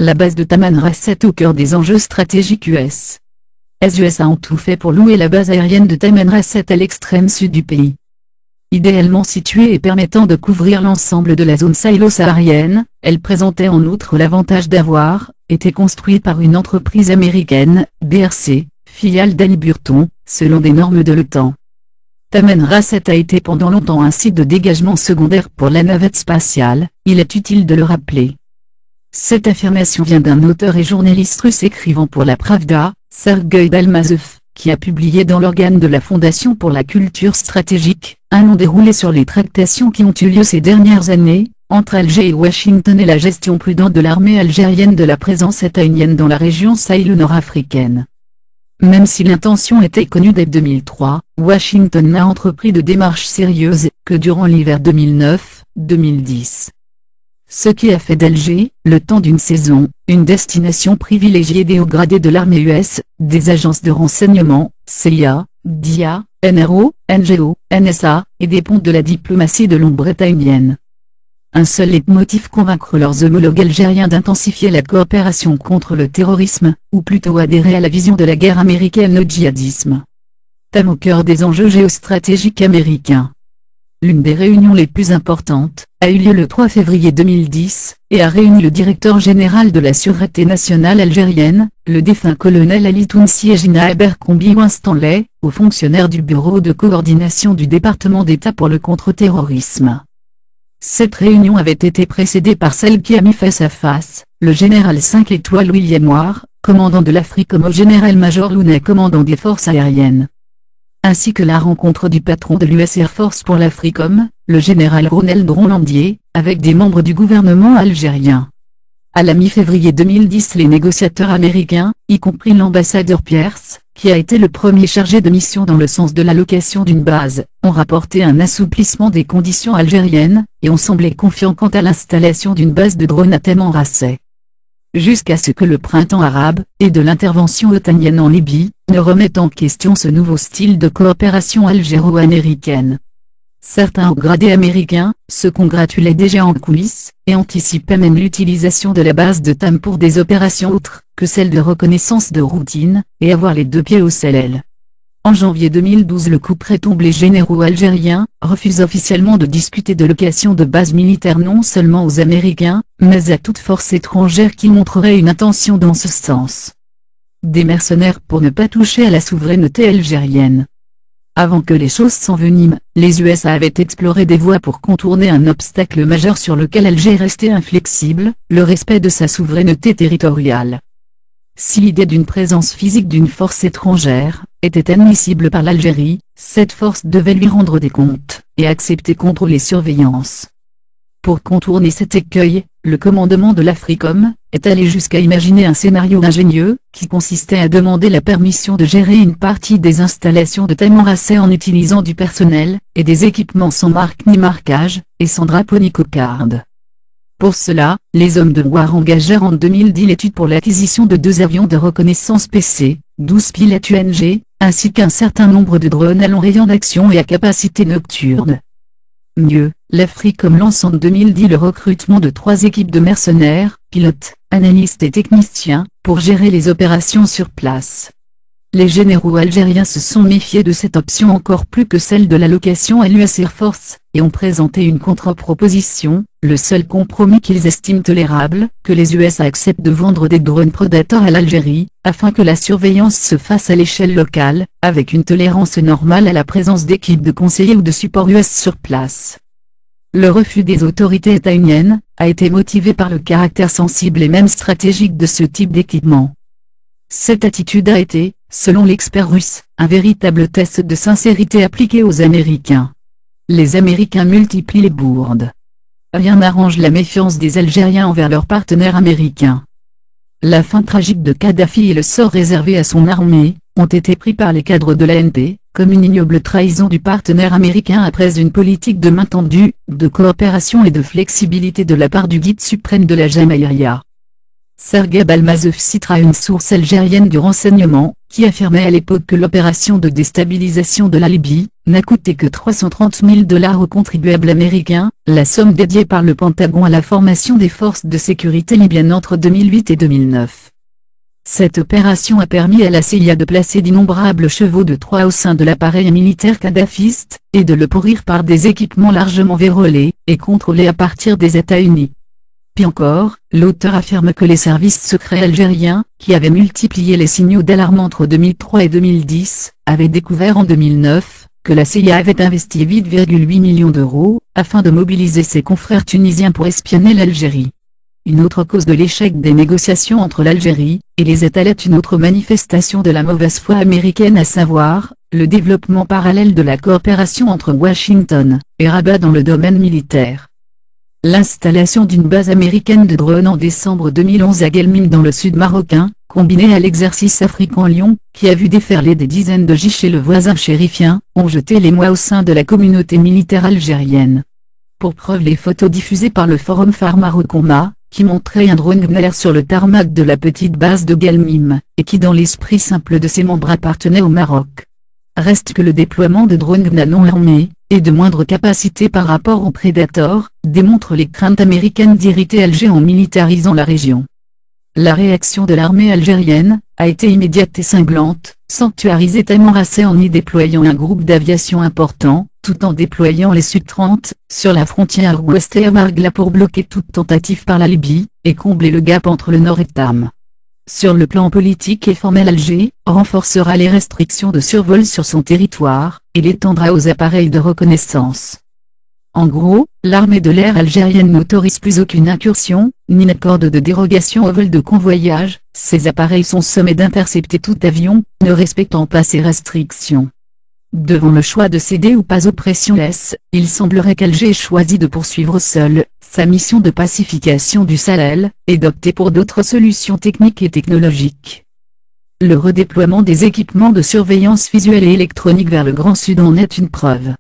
la base de Tamanrasset au cœur des enjeux stratégiques US. Les USA ont tout fait pour louer la base aérienne de Tamanrasset à l'extrême sud du pays. Idéalement située et permettant de couvrir l'ensemble de la zone sahélo-saharienne, elle présentait en outre l'avantage d'avoir été construite par une entreprise américaine, BRC, filiale d'Haliburton, selon des normes de l'OTAN. Tamanrasset a été pendant longtemps un site de dégagement secondaire pour la navette spatiale, il est utile de le rappeler. Cette affirmation vient d'un auteur et journaliste russe écrivant pour la Pravda, Sergueï Dalmazov, qui a publié dans l'organe de la Fondation pour la culture stratégique, un long déroulé sur les tractations qui ont eu lieu ces dernières années, entre Alger et Washington et la gestion prudente de l'armée algérienne de la présence états-unienne dans la région sahélo-nord-africaine. Même si l'intention était connue dès 2003, Washington n'a entrepris de démarches sérieuses que durant l'hiver 2009-2010. Ce qui a fait d'Alger, le temps d'une saison, une destination privilégiée des hauts gradés de l'armée US, des agences de renseignement, CIA, DIA, NRO, NGO, NSA, et des pontes de la diplomatie de l'ombre états-unienne. Un seul leitmotiv: convaincre leurs homologues algériens d'intensifier la coopération contre le terrorisme, ou plutôt adhérer à la vision de la guerre américaine au djihadisme. Thème au cœur des enjeux géostratégiques américains. L'une des réunions les plus importantes, a eu lieu le 3 février 2010, et a réuni le directeur général de la Sûreté nationale algérienne, le défunt colonel Ali Tounsi, et Gina Abercrombie Winstanley, aux fonctionnaires du Bureau de coordination du département d'État pour le contre-terrorisme. Cette réunion avait été précédée par celle qui a mis face à face, le général 5 étoiles William Ward, commandant de l'Africom, au général-major Lounay, commandant des forces aériennes. Ainsi que la rencontre du patron de l'US Air Force pour l'Africom, le général Ronald Rollandier, avec des membres du gouvernement algérien. À la mi-février 2010, les négociateurs américains, y compris l'ambassadeur Pierce, qui a été le premier chargé de mission dans le sens de l'allocation d'une base, ont rapporté un assouplissement des conditions algériennes, et ont semblé confiants quant à l'installation d'une base de drones à Tamanrasset. Jusqu'à ce que le printemps arabe, et de l'intervention otanienne en Libye, ne remettent en question ce nouveau style de coopération algéro-américaine. Certains hauts gradés américains se congratulaient déjà en coulisses, et anticipaient même l'utilisation de la base de Tam pour des opérations autres que celles de reconnaissance de routine, et avoir les deux pieds au Sahel. En janvier 2012, le coup près tombe, les généraux algériens refusent officiellement de discuter de location de bases militaires non seulement aux Américains, mais à toute force étrangère qui montrerait une intention dans ce sens. Des mercenaires pour ne pas toucher à la souveraineté algérienne. Avant que les choses s'enveniment, les USA avaient exploré des voies pour contourner un obstacle majeur sur lequel Alger restait inflexible, le respect de sa souveraineté territoriale. Si l'idée d'une présence physique d'une force étrangère était admissible par l'Algérie, cette force devait lui rendre des comptes, et accepter contrôle et surveillance. Pour contourner cet écueil, le commandement de l'Africom est allé jusqu'à imaginer un scénario ingénieux, qui consistait à demander la permission de gérer une partie des installations de Tamanrasset en utilisant du personnel, et des équipements sans marque ni marquage, et sans drapeau ni cocarde. Pour cela, les hommes de War engagèrent en 2010 l'étude pour l'acquisition de 2 avions de reconnaissance PC, 12 pilotes UNG, ainsi qu'un certain nombre de drones à long rayon d'action et à capacité nocturne. Mieux, l'Africom lance en 2010 le recrutement de 3 équipes de mercenaires, pilotes, analystes et techniciens, pour gérer les opérations sur place. Les généraux algériens se sont méfiés de cette option encore plus que celle de l'allocation à l'US Air Force, et ont présenté une contre-proposition, le seul compromis qu'ils estiment tolérable, que les USA acceptent de vendre des drones Predator à l'Algérie, afin que la surveillance se fasse à l'échelle locale, avec une tolérance normale à la présence d'équipes de conseillers ou de support US sur place. Le refus des autorités états-uniennes a été motivé par le caractère sensible et même stratégique de ce type d'équipement. Cette attitude a été, selon l'expert russe, un véritable test de sincérité appliqué aux Américains. Les Américains multiplient les bourdes. Rien n'arrange la méfiance des Algériens envers leurs partenaires américains. La fin tragique de Kadhafi et le sort réservé à son armée, ont été pris par les cadres de l'ANP, comme une ignoble trahison du partenaire américain après une politique de main tendue, de coopération et de flexibilité de la part du guide suprême de la Jamaïria. Sergueï Balmazov citera une source algérienne du renseignement, qui affirmait à l'époque que l'opération de déstabilisation de la Libye n'a coûté que 330 000 $ aux contribuables américains, la somme dédiée par le Pentagone à la formation des forces de sécurité libyennes entre 2008 et 2009. Cette opération a permis à la CIA de placer d'innombrables chevaux de Troie au sein de l'appareil militaire kadhafiste, et de le pourrir par des équipements largement vérolés, et contrôlés à partir des États-Unis. Puis encore, l'auteur affirme que les services secrets algériens, qui avaient multiplié les signaux d'alarme entre 2003 et 2010, avaient découvert en 2009, que la CIA avait investi 8,8 millions d'euros, afin de mobiliser ses confrères tunisiens pour espionner l'Algérie. Une autre cause de l'échec des négociations entre l'Algérie et les États est une autre manifestation de la mauvaise foi américaine, à savoir, le développement parallèle de la coopération entre Washington et Rabat dans le domaine militaire. L'installation d'une base américaine de drones en décembre 2011 à Guelmim dans le sud marocain, combinée à l'exercice African Lion, qui a vu déferler des dizaines de gigs chez le voisin chérifien, ont jeté l'émoi au sein de la communauté militaire algérienne. Pour preuve les photos diffusées par le forum Phare Maroc-Oma, qui montrait un drone GNR sur le tarmac de la petite base de Guelmim, et qui dans l'esprit simple de ses membres appartenait au Maroc. Reste que le déploiement de drones GNR non armés, et de moindre capacité par rapport aux Predator, démontre les craintes américaines d'irriter Alger en militarisant la région. La réaction de l'armée algérienne a été immédiate et cinglante, sanctuarisée Tamanrasset en y déployant un groupe d'aviation important, tout en déployant les Su-30 sur la frontière ouest et à Margla pour bloquer toute tentative par la Libye, et combler le gap entre le nord et Tam. Sur le plan politique et formel, Alger renforcera les restrictions de survol sur son territoire, et l'étendra aux appareils de reconnaissance. En gros, l'armée de l'air algérienne n'autorise plus aucune incursion, ni n'accorde de dérogation au vol de convoyage. Ces appareils sont sommés d'intercepter tout avion, ne respectant pas ces restrictions. Devant le choix de céder ou pas aux pressions US, il semblerait qu'Alger ait choisi de poursuivre seul sa mission de pacification du Sahel, et d'opter pour d'autres solutions techniques et technologiques. Le redéploiement des équipements de surveillance visuelle et électronique vers le Grand Sud en est une preuve.